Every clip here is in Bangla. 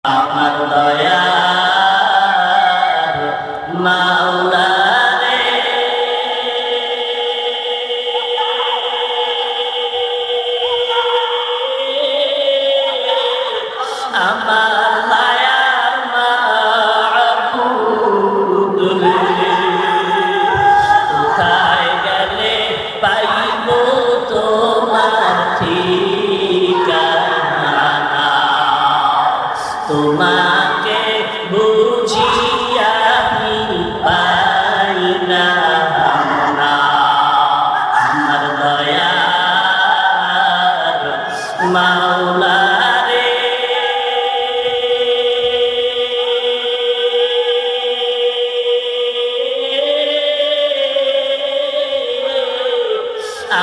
আমার দয়ার মাওলা রে, আমার মায়ার মাবুদ রে, কোথায় গেলে পাইব তোমার ঠিকানা, তোমাকে বুঝি আমি পাই না। আমার দয়ার মাওলা রে,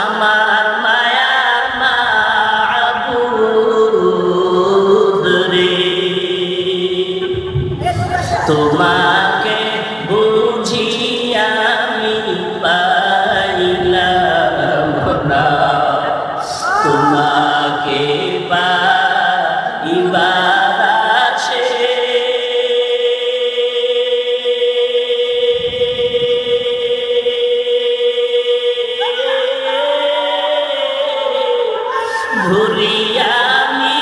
আমার মায়ার মাবুদ রে, তোমাকে বুঝি আমি পাইলাম না, তোমাকে পাইবার আছে ঘুরি আমি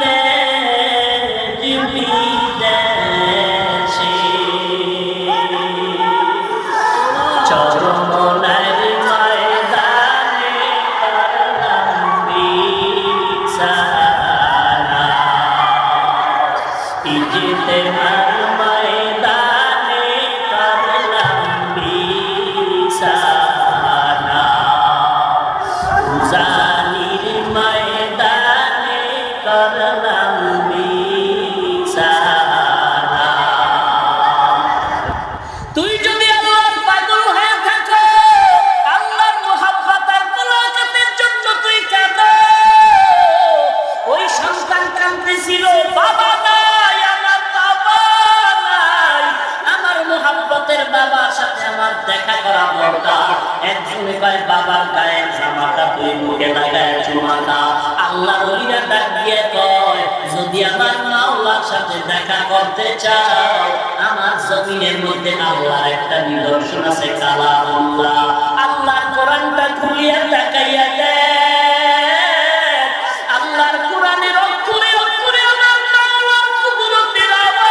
দেশ বিদেশে, চরমনার ময়দানে করলাম বিছানা, ইজতেমার ময়দানে করলাম বিছানা, জানির ময়দানে করলাম বিছানা। তুই যদি আল্লাহর পাগল হয়ে থাকো, আল্লাহর মুহাব্বত আর মুলাকাতের জন্য তুই কাঁদো। ওই সন্তান কাঁদতেছিল, বাবা নাই, আমার বাবা নাই, আমার মুহাব্বতের বাবার সাথে আমার দেখা করা দরকার। একজনে কয় বাবার গায়ের জামাটা তুই মুখে লাগায় চুমা খা। আল্লাহর ওলিরা ডাক দিয়ে কয়, যদি আমার মাওলার সাথে দেখা করতে চাও, আমার জমিনের মধ্যে আল্লাহর একটা নিদর্শন আছে, কালামুল্লাহ। আল্লাহর কোরআনটা খুলিয়া তাকাইয়া দেখ, আল্লাহর কোরআনের অক্ষরে অক্ষরে আমার মাওলার কুদরতের আওয়াজ।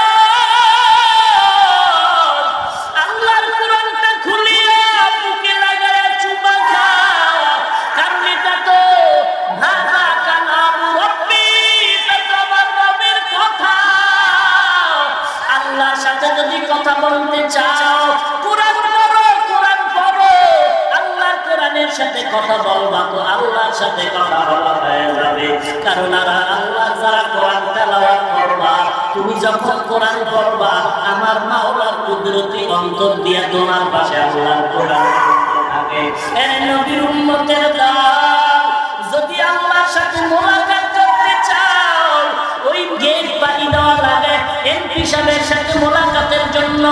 আল্লাহর কোরআনটা খুলিয়া বুকে লাগায়া চুমা খা, কারণ এটা তো ভাষা কালাম রব্বি, এটা তো আমার রবের কথা। আল্লাহর সাথে যদি কথা বলতে চাও, কোরআন পড়ো, কোরআন পড়ো। আল্লাহর কোরআনের সাথে কথা বলবা তো আল্লাহর সাথে কথা বলা হয়ে যাবে। কারণ আল্লাহ যারা কোরআন তেলাওয়াত করবা, তুমি যখন কোরআন পড়বা, আমার মাওলার কুদরতি অন্তর দিয়া তোমার পাশে আল্লাহর কোরআন থাকে। এ নবীর উম্মতের দল, যদি আল্লাহর সাথে মোলাকাত করতে চাও, ওই গেট বাড়ি দেওয়া লাগে। এমপি সাহেবের সাথে মোলাকাতের জন্য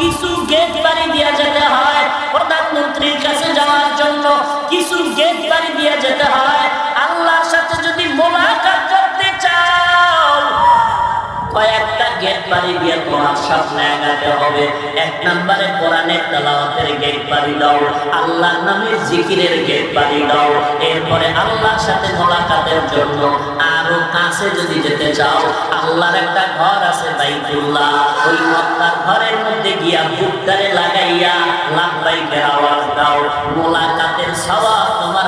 কিছু গেট বাড়ি দিয়ে যেতে হয়, প্রধানমন্ত্রীর কাছে যাওয়ার জন্য কিছু গেট বাড়ি দিয়ে যেতে হয়। আল্লাহর সাথে যদি মোলাকাত করতে চাও, কয়েকটা গেট বাড়ি দিয়ে তোমার সামনে আগাতে হবে। এক নম্বরে কোরআনের তেলাওয়াতের গেট বাড়ি দাও, আল্লাহর নামের জিকিরের গেট বাড়ি দাও। এরপরে আল্লাহর সাথে মোলাকাতের জন্য আরো কাছে যদি যেতে চাও, আল্লাহর একটা ঘর আছে বাইতুল্লাহ, ওই মক্কার ঘরের মধ্যে গিয়া বুকদারে লাগাইয়া লাব্বাইকের আওয়াজ দাও। মোলাকাতের সওয়াব তোমার